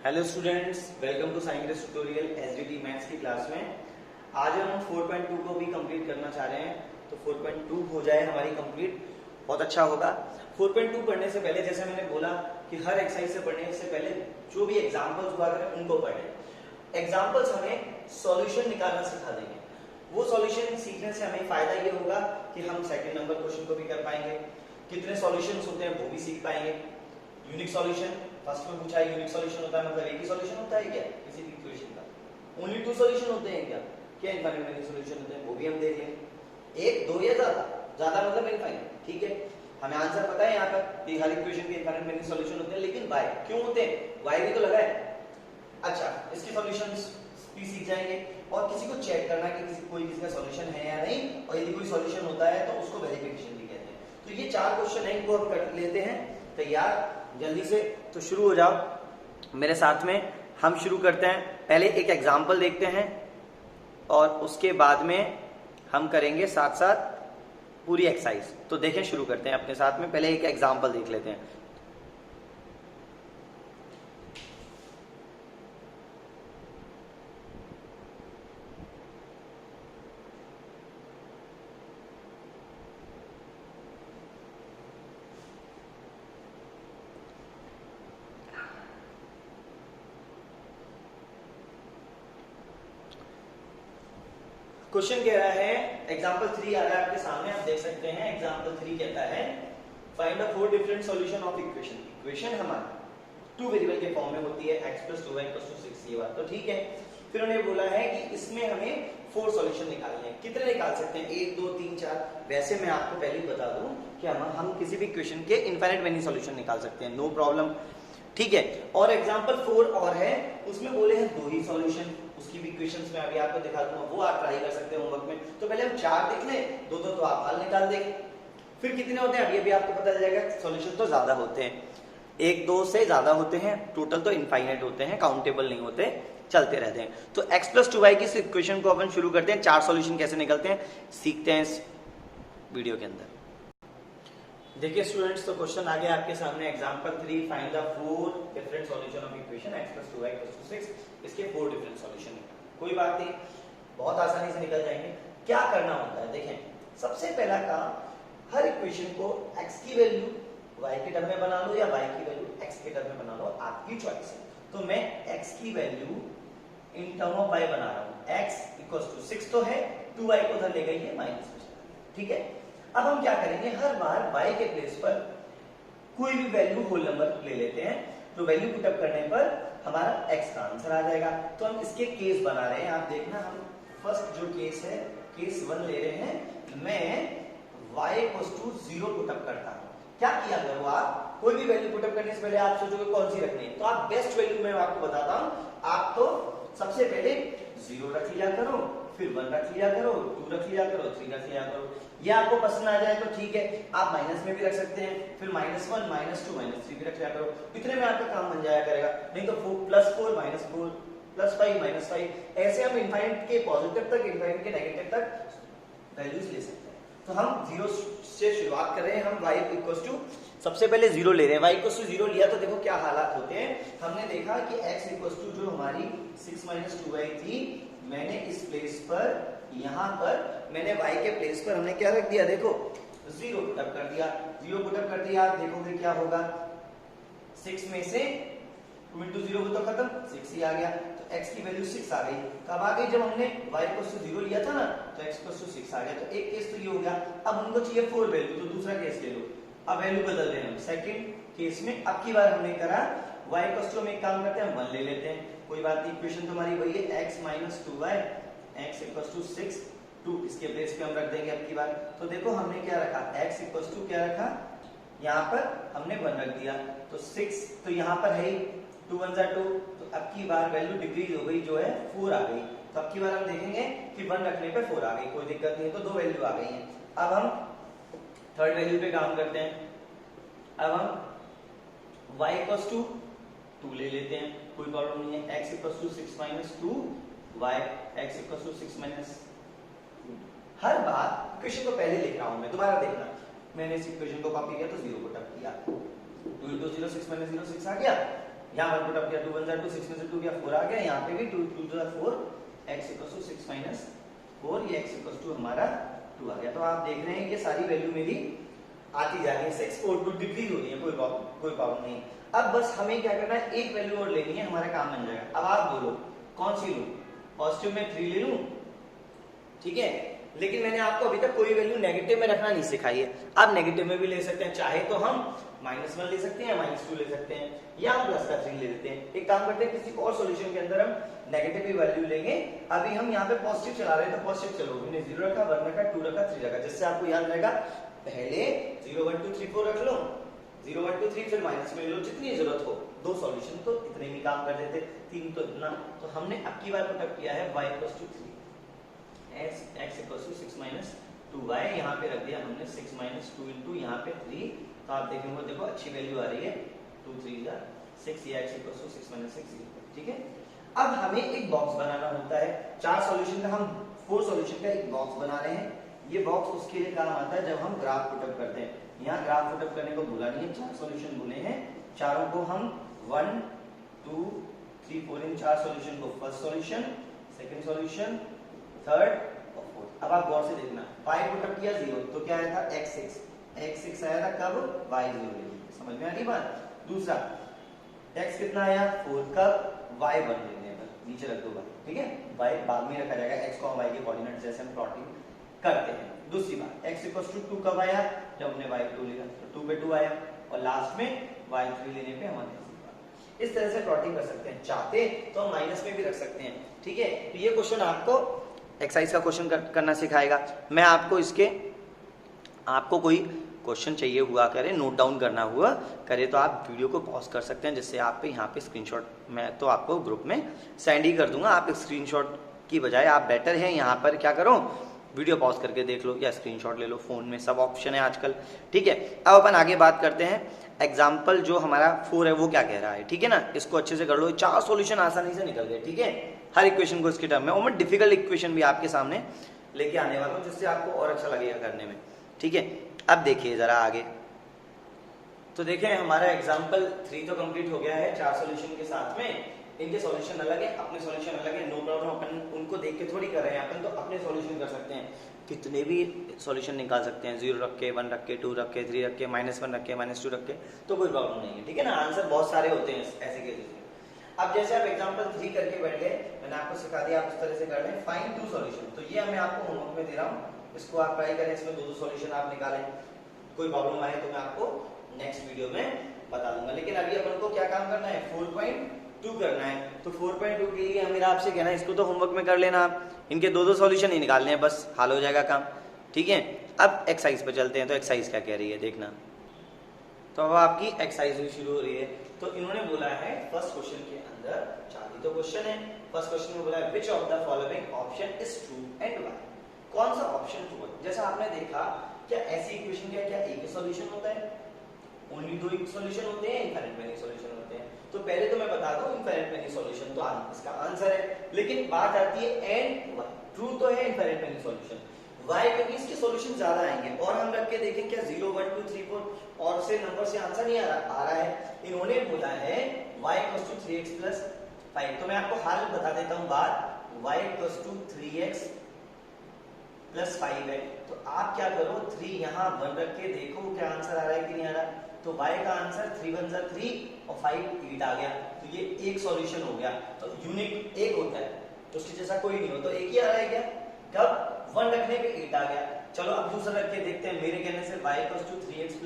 Hello students, welcome to science tutorial SDT maths की क्लास में। आज हम 4.2 को भी कंप्लीट करना चाह रहे हैं, तो 4.2 हो जाए हमारी कंप्लीट, बहुत अच्छा होगा। 4.2 पढ़ने से पहले, जैसे मैंने बोला कि हर एक्सरसाइज से पढ़ने से पहले जो भी एग्जांपल्स हुआ करें उनको पढ़ें। एग्जांपल्स हमें सॉल्यूशन निकालना सिखा देंगे। वो सॉल्यूशन सीखने से हमें फायदा ये होगा कि हम सेकंड नंबर क्वेश्चन को भी कर पाएंगे, कितने सॉल्यूशंस होते हैं वो भी सीख पाएंगे। यूनिक सॉल्यूशन फर्स्ट में पूछा है, यूनिक सॉल्यूशन होता है मतलब एक ही सॉल्यूशन होता है क्या किसी भी इक्वेशन का? ओनली टू सॉल्यूशन होते हैं क्या इनफाइनाइट मेनी सॉल्यूशन होते हैं? वो भी हम देख लेंगे। एक, दो या ज्यादा? ज्यादा मतलब इनफाइनाइट, ठीक है। हमें आंसर पता है यहाँ पर कि हर इक्वेशन के इनफाइनाइट मेनी सॉल्यूशन होते हैं, लेकिन वाई क्यों होते हैं? वाई भी तो लगा है। अच्छा, इसके सॉल्यूशंस भी सीख जाएंगे और किसी को चेक करना कि किसी का सॉल्यूशन है या नहीं, और यदि कोई सॉल्यूशन होता है तो उसको वेरिफिकेशन भी कहते हैं। तो ये चार क्वेश्चन है, इनको हम कर लेते हैं तैयार जल्दी से। तो शुरू हो जाओ मेरे साथ में, हम शुरू करते हैं। पहले एक एग्जाम्पल देखते हैं और उसके बाद में हम करेंगे साथ साथ पूरी एक्सरसाइज। तो देखें, शुरू करते हैं अपने साथ में। पहले एक एग्जाम्पल देख लेते हैं। क्वेश्चन कह रहा है, एग्जाम्पल 3 आ रहा है आपके सामने, आप देख सकते हैं। एग्जाम्पल 3 कहता है find the 4 different solution of equation. Equation हमारी 2 वेरिएबल के फॉर्म में होती है, x + 2y = 6। ये बात तो ठीक है। फिर उन्होंने बोला है कि इसमें हमें 4 सॉल्यूशन निकालने हैं। कितने निकाल सकते हैं? 1 2 3 4। वैसे मैं आपको पहले ही बता दूं कि हम किसी भी इक्वेशन के इनफाइनाइट मेनी सॉल्यूशन निकाल सकते हैं, नो प्रॉब्लम, ठीक है। और एग्जाम्पल 4 और है, उसमें बोले हैं 2 ही सॉल्यूशन। उसकी भी इक्वेशंस में अभी आपको दिखा दूंगा, वो आप ट्राई कर सकते हैं होमवर्क में। तो पहले हम 4 देख लें, 2 तो आप हल निकाल देंगे। फिर कितने होते हैं अभी आपको पता चल जाएगा। सॉल्यूशन तो ज्यादा होते हैं, 1 2 से ज्यादा होते हैं, टोटल तो इनफाइनाइट होते हैं, काउंटेबल नहीं होते, चलते रहते हैं। तो x + 2y की इस इक्वेशन को अपन शुरू करते हैं। 4 सॉल्यूशन कैसे निकलते हैं सीखते हैं इस वीडियो के अंदर। देखिए स्टूडेंट्स, तो क्वेश्चन आ गया आपके सामने। Example 3, find the 4 different solution of equation x + 2y = 6। इसके 4 डिफरेंट सॉल्यूशन है। कोई बात नहीं, बहुत आसानी से निकल जाएंगे। क्या करना होता है देखें, सबसे पहला काम, हर इक्वेशन को x की वैल्यू y के टर्म में बना लो या y की वैल्यू x के टर्म में बना लो, आपकी चॉइस है। तो मैं x की value in term of y बना रहा हूं। x = 6 तो है, 2y को उधर ले गई है माइनस में, ठीक है। अब हम क्या करेंगे, हर बार y के प्लेस पर कोई भी वैल्यू होल नंबर ले लेते हैं। तो वैल्यू पुटअप करने पर हमारा x का आंसर आ जाएगा। तो हम इसके केस बना रहे हैं, आप देखना। हम फर्स्ट जो केस है, केस 1 ले रहे हैं। मैं y = 0 पुटअप करता हूं। क्या किया करो आप, कोई भी वैल्यू पुटअप करने से पहले आप सोचोगे कौन सी रखनी है, तो आप बेस्ट वैल्यू मैं आपको बताता हूं। आप तो सबसे पहले 0 रख लिया करो, फिर 1 रख लिया करो, 2 रख लिया करो, 3 रख लिया करो। ये आपको पसंद आ जाए तो ठीक है, आप माइनस में भी रख सकते हैं, फिर -1 -2 -3 भी रख लिया करो। इतने में आपका काम बन जाया करेगा। नहीं तो 4 + 4 -4 +5 -5, ऐसे हम इनफाइनाइट के पॉजिटिव तक, इनफाइनाइट के नेगेटिव तक वैल्यूज ले सकते हैं। तो हम 0 से शुरुआत कर रहे हैं। हम y = सबसे पहले 0 ले रहे हैं। y = 0 लिया तो देखो क्या हालात होते हैं। हमने देखा कि x = जो हमारी 6 - 2y थी, मैंने इस प्लेस पर, यहां पर मैंने y के प्लेस पर हमने क्या रख दिया, देखो 0 पुटअप कर दिया। 0 पुटअप कर दिया, आप देखोगे क्या होगा। 6 में से 2 × 0 तो खत्म, 6 ही आ गया। तो x की वैल्यू 6 आ गई। कब आ गई? जब हमने y = 0 लिया था ना, तो x = 6 आ गया। तो एक केस तो ये हो गया। अब हमको चाहिए 4 वैल्यू, तो दूसरा केस ले लो। अब वैल्यू बदल रहे हैं हम सेकंड केस में। अब की बार हमने करा y = हम एक काम करते हैं, 1 ले लेते हैं। कोई बात नहीं, इक्वेशन तो हमारी वही है, x - 2y, x = 6 2, इसके प्लेस पे हम रख देंगे अब की बार। तो देखो हमने क्या रखा, x = क्या रखा, यहाँ पर हमने 1 रख दिया। तो 6 तो यहाँ पर है ही, 2 × 1 = 2। तो अब की बार वैल्यू डिक्रीज हो गई, जो है 4 आ गई। तो अब की बार हम देखेंगे कि 1 रखने पे 4 आ गई, कोई दिक्कत नहीं है। तो 2 वैल्यू आ गई है। अब हम थर्ड वैल्यू पे काम करते हैं। अब हम y = 2 ले लेते हैं, कोई प्रॉब्लम नहीं है। x = 6 - 2 y, x = 6 - हर बार इक्वेशन को पहले लिख रहा हूं मैं, दोबारा देखना। मैंने इस इक्वेशन को कॉपी किया तो 0 पुटअप किया, 2 × 0 6 - 0 6 आ गया। यहाँ 1 पुटअप किया 2 1 2 6 में से 2 गया 4 आ गया, यहाँ पे भी 2 2 4 x इक्वल टू 6 माइनस 4, ये x इक्वल टू हमारा 2 आ गया। तो आप देख रहे हैं कि सारी वैल्यू मेरी आती जा रही है, 6 और 2 डिक्रीज हो रही है, कोई प्रॉब्लम नहीं। अब बस हमें क्या करना है, एक वैल्यू और लेनी है, हमारा काम बन जाएगा। अब आप बोलो कौन सी लूं, पॉजिटिव में 3 ले लूं, ठीक है, लेकिन मैंने आपको अभी तक कोई वैल्यू नेगेटिव में रखना नहीं सिखाई है। आप नेगेटिव में भी ले सकते हैं, चाहे तो हम -1 ले सकते हैं, -2 ले सकते हैं, या हम प्लस का 3 ले लेते हैं। एक काम करते हैं, किसी और सॉल्यूशन के अंदर हम नेगेटिव की वैल्यू लेंगे। अभी हम यहाँ पे पॉजिटिव चला रहे हैं तो पॉजिटिव चलो, हमने 0 रखा, 1 रखा, 2 रखा, 3 रखा, जिससे आपको याद रहेगा पहले 0 1 2 3 4 रख लो, 0 1 2 3, फिर माइनस में ले लो जितनी जरूरत हो। 2 सॉल्यूशन तो इतने में काम कर देते, 3 तो इतना। तो हमने अब की बार पुटअप किया है y = 3, x = 6 माइनस 2y, यहाँ पे रख दिया हमने 6 माइनस 2 इंटू यहाँ पे 3। तो आप देखेंगे देखो अच्छी वैल्यू आ रही है, 2 3 6, ये x = 6 माइनस 6, ठीक है। अब हमें एक बॉक्स बनाना होता है, 4 सॉल्यूशन का हम 4 सॉल्यूशन का एक बॉक्स बना रहे हैं। ये बॉक्स उसके लिए काम आता है जब हम ग्राफ पुटअप करते हैं। यहाँ ग्राफ पुटअप करने को भूला नहीं है, 4 सॉल्यूशन बोले हैं, चारों को हम 1 2 3 4 इन 4 सॉल्यूशन को first solution, second solution, third और फोर्थ। अब आप गौर से देखना, y पुटअप किया 0 तो क्या आया था x6 आया था, कब y 0, समझ में आ रही बात। दूसरा x कितना आया 4, कब y 1 लेने पर, नीचे रख दो y, ठीक है, y बाद में रखा जाएगा, x y के कोऑर्डिनेट जैसे हम प्लॉटिंग करते हैं। दूसरी बात x = 2 कब आया, जब हमने y 2 लिया तो 2 पे 2 आया, और लास्ट में y 3 लेने पे हमारे इस तरह से प्लॉटिंग कर सकते हैं। चाहते तो हम माइनस में भी रख सकते हैं, ठीक है। तो ये क्वेश्चन आपको एक्सरसाइज का क्वेश्चन करना सिखाएगा। मैं आपको कोई क्वेश्चन चाहिए हुआ करे, नोट डाउन करना हुआ करे, तो आप वीडियो को पॉज कर सकते हैं, जिससे आप पे यहाँ पे स्क्रीनशॉट मैं तो आपको ग्रुप में सेंड ही कर दूंगा। आप स्क्रीनशॉट की बजाय आप बेटर है यहाँ पर क्या करो, वीडियो पॉज करके देख लो या स्क्रीनशॉट ले लो, फोन में सब ऑप्शन है आजकल, ठीक है। अब अपन आगे बात करते हैं, एग्जाम्पल जो हमारा 4 है वो क्या कह रहा है, ठीक है ना, इसको अच्छे से कर लो। 4 सॉल्यूशन आसानी से निकल गए, ठीक है, हर इक्वेशन को इसके टर्म में, और मैं डिफिकल्ट इक्वेशन भी आपके सामने लेके आने वाला हूँ, जिससे आपको और अच्छा लगेगा करने में, ठीक है। अब देखिए जरा आगे, तो देखें हमारा एग्जाम्पल 3 तो कंप्लीट हो गया है 4 सॉल्यूशन के साथ में। इनके सॉल्यूशन अलग है, अपने सॉल्यूशन अलग है, नो प्रॉब्लम, अपन उनको देख के थोड़ी कर रहे हैं, अपन तो अपने सॉल्यूशन कर सकते हैं, कितने भी सॉल्यूशन निकाल सकते हैं, 0 रख के, 1 रख के, 2 रख के, 3 रख के, -1 रख के, -2 रख के, तो कोई प्रॉब्लम नहीं है, ठीक है ना। आंसर बहुत सारे होते हैं ऐसे केसेस में। अब जैसे आप एग्जाम्पल 3 करके बैठ गए, मैंने आपको सिखा दिया, आप उस तरह से कर लें। फाइंड 2 सॉल्यूशन, तो ये मैं आपको होमवर्क में दे रहा हूँ, इसको आप ट्राई करें, इसमें 2 सॉल्यूशन आप निकालें। कोई प्रॉब्लम आए तो मैं आपको नेक्स्ट वीडियो में बता दूंगा, लेकिन अभी अपन को क्या काम करना है, 4.2 करना है। तो 4.2 के लिए मेरा आपसे कहना है, इसको तो होमवर्क में कर लेना आप, इनके 2 सॉल्यूशन ही निकालने हैं, बस हाल हो जाएगा काम, ठीक है। अब एक्सरसाइज पे चलते हैं, तो एक्सरसाइज क्या कह रही है देखना। तो अब आपकी एक्सरसाइज भी शुरू हो रही है। तो इन्होंने बोला है फर्स्ट क्वेश्चन के अंदर 4 तो क्वेश्चन है, फर्स्ट क्वेश्चन में बोला है विच of the following option is true and why, कौन सा ऑप्शन ट्रू है। जैसा आपने देखा, क्या ऐसी इक्वेशन का क्या एक ही सॉल्यूशन होता है, ओनली 2 सॉल्यूशन होते हैं, इनफाइनाइट मेनी सॉल्यूशन होते हैं। तो पहले तो मैं बता दूं, इनफाइनाइट मेनी सॉल्यूशन तो इसका आंसर है, लेकिन बात आती है एंड व्हाई, ट्रू तो है इनफाइनाइट मेनी सॉल्यूशन, व्हाई क्योंकि इसके सॉल्यूशन ज्यादा आएंगे। और हम रख के देखें क्या 0 1 2 3 4 और से नंबर से आंसर नहीं आ रहा है। इन्होंने बोला है y = 3x + 5, तो मैं आपको हाल बता देता हूं बात, y = 3x + 5 है। तो आप क्या करो, 3 यहाँ 1 रख के देखो क्या आंसर आ रहा है कि नहीं आ रहा। तो y का आंसर 3 1 3 और 5 8 आ गया, तो ये एक सॉल्यूशन हो गया। तो यूनिक एक होता है, तो उसके जैसा कोई नहीं हो, तो एक ही आ रहा है क्या, कब 1 रखने पे 8 आ गया। चलो अब दूसरा रख के देखते हैं, मेरे कहने से y = 3x +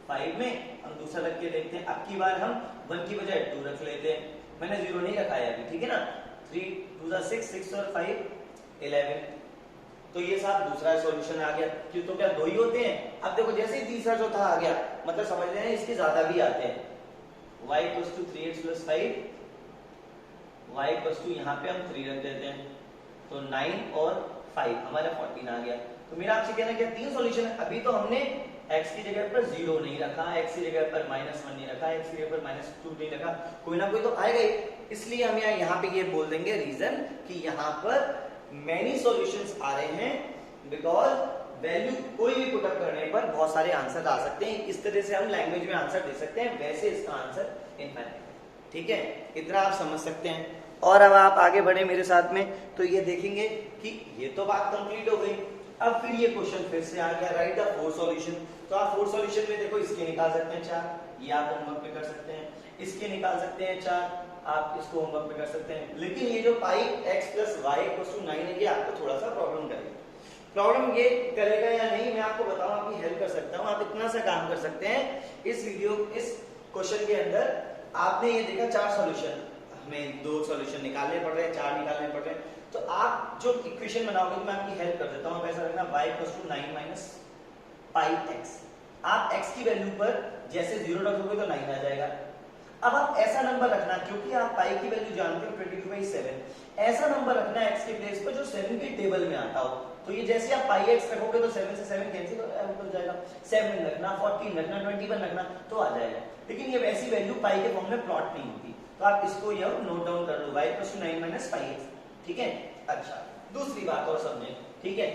5 में हम दूसरा रख के देखते हैं। अब की बार हम 1 की बजाय 2 रख लेते हैं, मैंने 0 नहीं रखा है अभी, ठीक है ना। 3 2 6 6 और 5 11, तो ये साथ दूसरा सॉल्यूशन आ गया, क्यों, तो क्या 2 ही होते हैं। अब देखो जैसे ही तीसरा चौथा आ गया, मतलब समझ रहे हैं इसके ज्यादा भी आते हैं। y = 3x + 5, y = यहाँ पे हम 3 रख देते हैं, तो 9 और 5 हमारा 14 आ गया। तो मेरा आपसे कहना है क्या 3 सॉल्यूशन है। अभी तो हमने x की जगह पर 0 नहीं रखा, x की जगह पर -1 नहीं रखा, x की जगह पर -2 नहीं रखा, कोई ना कोई तो आएगा ही। इसलिए हम यहाँ पे ये बोल देंगे रीजन कि यहाँ पर मैनी सॉल्यूशंस आ रहे हैं, बिकॉज वैल्यू कोई भी पुटअप करने पर बहुत सारे आंसर आ सकते हैं। इस तरह से हम लैंग्वेज में आंसर दे सकते हैं, वैसे इसका आंसर इनफाइनाइट है। ठीक है, इतना आप समझ सकते हैं। और अब आप आगे बढ़े मेरे साथ में, तो ये देखेंगे कि ये तो बात कंप्लीट हो गई। अब फिर ये क्वेश्चन फिर से आ गया, राइट द फोर सॉल्यूशन। तो आप फोर सॉल्यूशन में देखो, इसके निकाल सकते हैं 4, ये आप होमवर्क पे कर सकते हैं, इसके निकाल सकते हैं 4, आप इसको होमवर्क पे कर सकते हैं। लेकिन ये जो pi x plus Y equals to 9 है, ये आपको थोड़ा सा प्रॉब्लम करेगा। प्रॉब्लम ये करेगा या नहीं मैं आपको बताऊं, आपकी हेल्प कर सकता हूं। आप इतना सा काम कर सकते हैं, इस क्वेश्चन के अंदर आपने ये देखा 4 सॉल्यूशन, हमें 2 सॉल्यूशन निकालने पड़ रहे हैं, 4 निकालने पड़ रहे हैं। तो आप जो इक्वेशन बनाओगे तो मैं आपकी हेल्प कर देता हूं। आप ऐसा रखना y equals to 9 minus pi x। आप x की वैल्यू पर जैसे 0 रखोगे तो 9 आ जाएगा। अब आप ऐसा नंबर रखना, क्योंकि आप पाई की वैल्यू जानते हो 22/7, ऐसा नंबर रखना x के प्लेस पर जो 7 के टेबल में आता हो। तो ये जैसे आप पाई x रखोगे तो 7 से 7 कैंसिल हो जाएगा, 7 रखना, 14 रखना, 21 रखना तो आ जाएगा। लेकिन ये वैसी वैल्यू पाई के फॉर्म में प्लॉट नहीं होती, तो आप इसको ये नोट डाउन कर लो, y equals to 9 minus pi x। ठीक है, अच्छा दूसरी बात और समझें। ठीक है,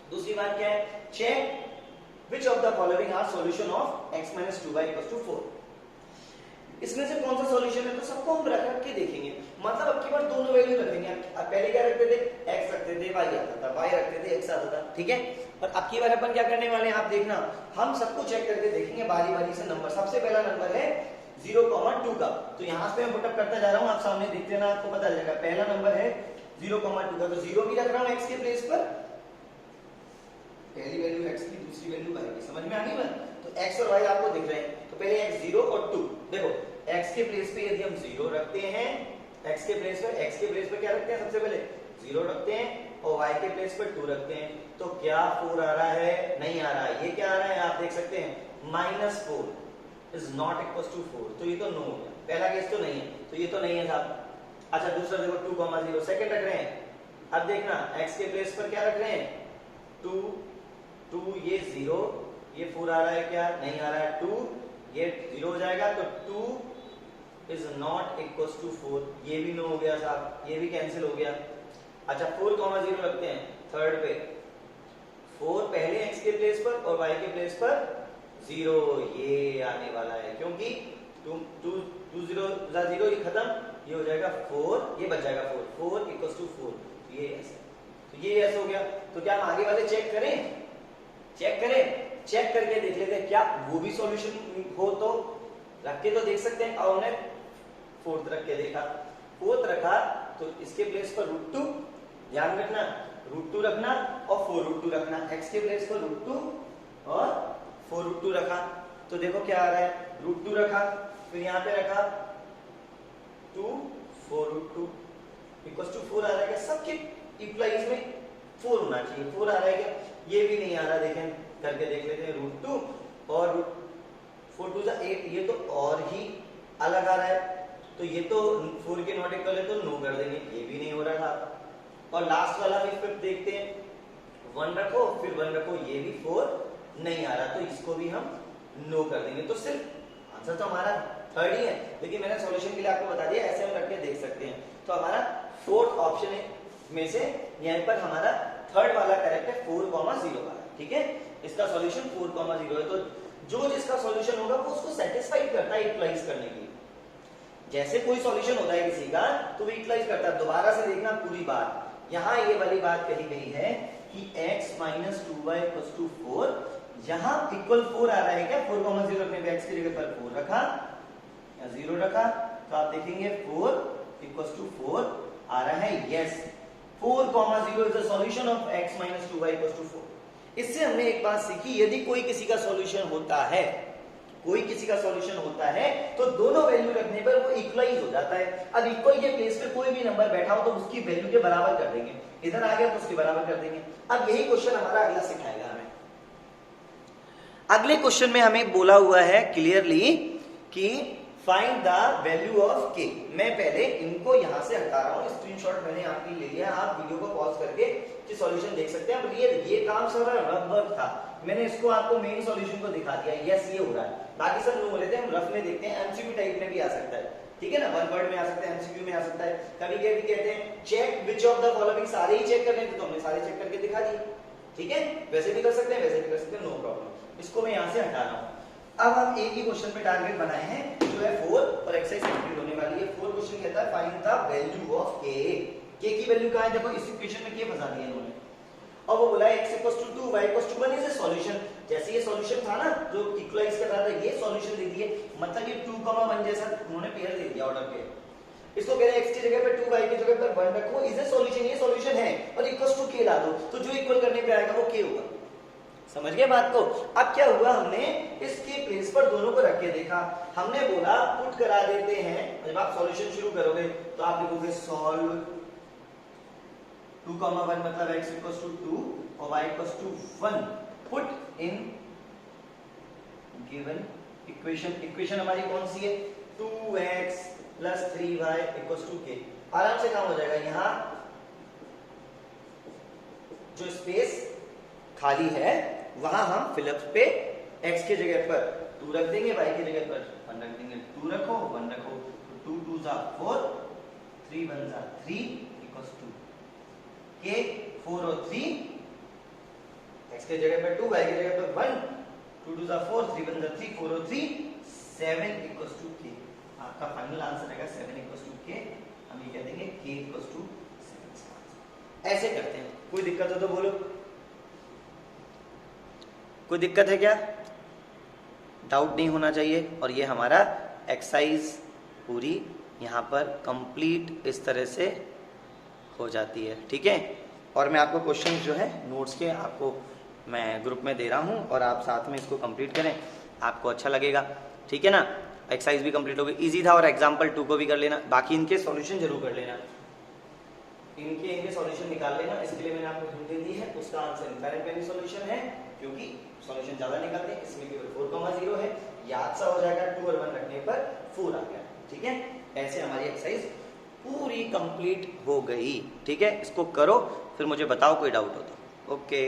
दूसरी बात क्या है, check which of the following are solution of x minus 2y equals to 4। इसमें से कौन सा सॉल्यूशन है, तो सबको हम रख के देखेंगे। मतलब अब की बार दोनों वैल्यू रखेंगे। अब पहले क्या रखते थे, x रखते थे, y आता था, y रखते थे, x आता था। ठीक है, और अब की बार अपन क्या करने वाले हैं, आप देखना, हम सबको चेक करके देखेंगे बारी बारी से नंबर। सबसे पहला नंबर है 0,2 का, तो यहाँ पे मैं पुटअप करता जा रहा हूँ, आप सामने देखते ना, आपको पता चलेगा। पहला नंबर है 0,2 का, तो 0 भी रख रहा हूँ x के प्लेस पर, पहली वैल्यू x की, दूसरी वैल्यू y की, समझ में आ गई बात। तो x और y आपको दिख रहे हैं, तो पहले x 0 और 2। देखो x के प्लेस पे यदि हम 0 रखते हैं, x के प्लेस पे क्या रखते हैं, सबसे पहले 0 रखते हैं, और y के प्लेस पर 2 रखते हैं, तो क्या 4 आ रहा है, नहीं आ रहा है। ये क्या आ रहा है, आप देख सकते हैं, -4 इज नॉट इक्वल टू 4, तो ये तो नो हो गया। पहला केस तो नहीं है, तो ये तो नहीं है साहब। अच्छा दूसरा देखो 2,0 सेकंड रख रहे हैं। अब देखना x के प्लेस पर क्या रख रहे हैं, 2, ये 0, ये 4 आ रहा है, क्या नहीं आ रहा है, 2, ये 0 हो जाएगा, तो 2 इज नॉट इक्वल टू 4, ये भी नो हो गया साहब, ये भी कैंसिल हो गया। अच्छा 4,0 रखते हैं थर्ड पे, 4 पहले x के प्लेस पर और y के प्लेस पर 0, ये आने वाला है, क्योंकि 2 0 ये खत्म, ये हो जाएगा 4, ये बच जाएगा 4 इक्वल टू 4, ये ऐसे, तो ये ऐसे हो गया। तो क्या हम आगे वाले चेक करें, चेक करके देख लेते हैं क्या वो भी सॉल्यूशन हो, तो रख के तो देख सकते हैं। और हमने 4th रख के देखा, 4th रखा तो इसके प्लेस पर √2, ध्यान रखना √2 रखना और 4√2 रखना, x के प्लेस पर √2 और 4√2 रखा, तो देखो क्या आ रहा है, √2 रखा, फिर यहाँ पे रखा 2 4√2 इक्वल टू 4 आ रहा है क्या, सबके इक्वलाइज में 4 होना चाहिए, 4 आ रहा है क्या, ये भी नहीं आ रहा, देखें करके देख लेते हैं, √2 और 4 2 8, ये तो और ही अलग आ रहा है, तो ये तो 4 के नॉट इक्वल है, तो नो कर देंगे, ये भी नहीं हो रहा था। और लास्ट वाला भी फिर देखते हैं, 1 रखो फिर 1 रखो, ये भी 4 नहीं आ रहा, तो इसको भी हम नो कर देंगे। तो सिर्फ आंसर तो हमारा 3rd ही है, लेकिन मैंने सॉल्यूशन के लिए आपको बता दिया, ऐसे हम रख के देख सकते हैं। तो हमारा 4th ऑप्शन में से यहाँ पर हमारा 3rd वाला करेक्ट है, 4,0 वाला। ठीक है, इसका सॉल्यूशन 4,0 है। तो जो जिसका सॉल्यूशन होगा वो उसको सेटिस्फाइड करता है यूटिलाइज करने के लिए। जैसे कोई सॉल्यूशन होता है किसी का तो वो यूटिलाइज करता है। दोबारा से देखना पूरी बात, यहाँ ये वाली बात कही गई है कि x minus 2y equal to 4, यहाँ इक्वल 4 आ रहा है क्या, 4,0 रखने पे x की जगह पर 4 रखा या 0 रखा, तो आप देखेंगे 4 इक्वल टू 4 आ रहा है, yes 4,0 is the solution of x minus 2y equal to 4। इससे हमने एक बात सीखी, यदि कोई किसी का सॉल्यूशन होता है, तो दोनों वैल्यू रखने पर वो इक्वलाइज हो जाता है। अब इक्वल के प्लेस पे कोई भी नंबर बैठा हो तो उसकी वैल्यू के बराबर कर देंगे, इधर आ गया तो उसके बराबर कर देंगे। अब यही क्वेश्चन हमारा अगला सिखाएगा हमें। अगले क्वेश्चन में हमें बोला हुआ है क्लियरली कि find the value of k। मैं पहले इनको यहां से हटा रहा हूं, स्क्रीनशॉट मैंने आपके लिए ले लिया, आप वीडियो को पॉज करके कि सॉल्यूशन देख सकते हैं। अब ये काम सारा रफ वर्क था, मैंने इसको आपको मेन सॉल्यूशन को दिखा दिया, यस ये हो रहा है, बाकी सब नो हो रहे थे, हम रफ में देखते हैं। एमसीक्यू टाइप में भी आ सकता है, ठीक है ना, 1 वर्ड में आ सकता है, एमसीक्यू में आ सकता है। कभी कभी कहते हैं check which of the following, सारे ही चेक करने थे तो हमने सारे चेक करके दिखा दिए, ठीक है। वैसे भी कर सकते हैं, वैसे भी कर सकते हैं, नो प्रॉब्लम। इसको मैं यहां से हटा रहा हूं। अब हम एक ही क्वेश्चन पे टारगेट बनाए हैं जो है 4 और एक्सरसाइज कंप्लीट होने वाली है। 4 क्वेश्चन कहता है find the value of k। k की वैल्यू कहां है? देखो इस इक्वेशन में k फंसा दिया इन्होंने और वो बोला x = 2 y = 1 is a solution. जैसे ये सॉल्यूशन था ना जो इक्वलाइज कर रहा था, ये सॉल्यूशन दे दिए, मतलब ये 2, 1 जैसा उन्होंने पेयर दे दिया ऑर्डर पे। इसको कह रहे हैं x की जगह पे 2 y की जगह पर 1 रखो, इज अ सॉल्यूशन, ये सॉल्यूशन है और इक्वल्स टू k ला दो, तो जो इक्वल करने पे आएगा वो k होगा। समझ गए बात को? अब क्या हुआ, हमने इसके प्लेस पर दोनों को रख के देखा, हमने बोला पुट करा देते हैं। जब आप सॉल्यूशन शुरू करोगे तो आप लिखोगे सॉल्व 2, 1 मतलब x = 2 और y = 1, put in given equation. Equation हमारी कौन सी है? 2x + 3y = k। आराम से काम हो जाएगा। यहां जो स्पेस खाली है वहां हम फिलअप पे x की जगह पर 2 रख देंगे, y की जगह पर 1 रख देंगे। 2 रखो 1 रखो, 2 2 * 4, 3 1 * 3 = 2 k। 4 और 3, x की जगह पर 2, y की जगह पर 1, 2 2 * 4, 3 1 * 3, 4 और 3 7 = k। आपका फाइनल आंसर रहेगा 7 = k। हम ये कह देंगे k = 7। ऐसे करते हैं। कोई दिक्कत हो तो बोलो। कोई दिक्कत है क्या? डाउट नहीं होना चाहिए। और ये हमारा एक्सरसाइज पूरी यहाँ पर कंप्लीट इस तरह से हो जाती है। ठीक है, और मैं आपको क्वेश्चन जो है नोट्स के आपको मैं ग्रुप में दे रहा हूँ और आप साथ में इसको कंप्लीट करें, आपको अच्छा लगेगा। ठीक है ना, एक्सरसाइज भी कंप्लीट हो गई, इजी था। और एग्जाम्पल 2 को भी कर लेना, बाकी इनके सॉल्यूशन जरूर कर लेना, इनके सॉल्यूशन निकाल लेना। इसके लिए मैंने आपको हिंट दे दी है, उसका आंसर इनडायरेक्ट वैल्यू सॉल्यूशन है, क्योंकि सॉल्यूशन ज्यादा निकालते हैं। इसमें केवल 4,0 है, याद सा हो जाएगा। 2 और 1 रखने पर 4 आ गया। ठीक है, ऐसे हमारी एक्सरसाइज पूरी कंप्लीट हो गई। ठीक है, इसको करो फिर मुझे बताओ कोई डाउट हो तो। ओके।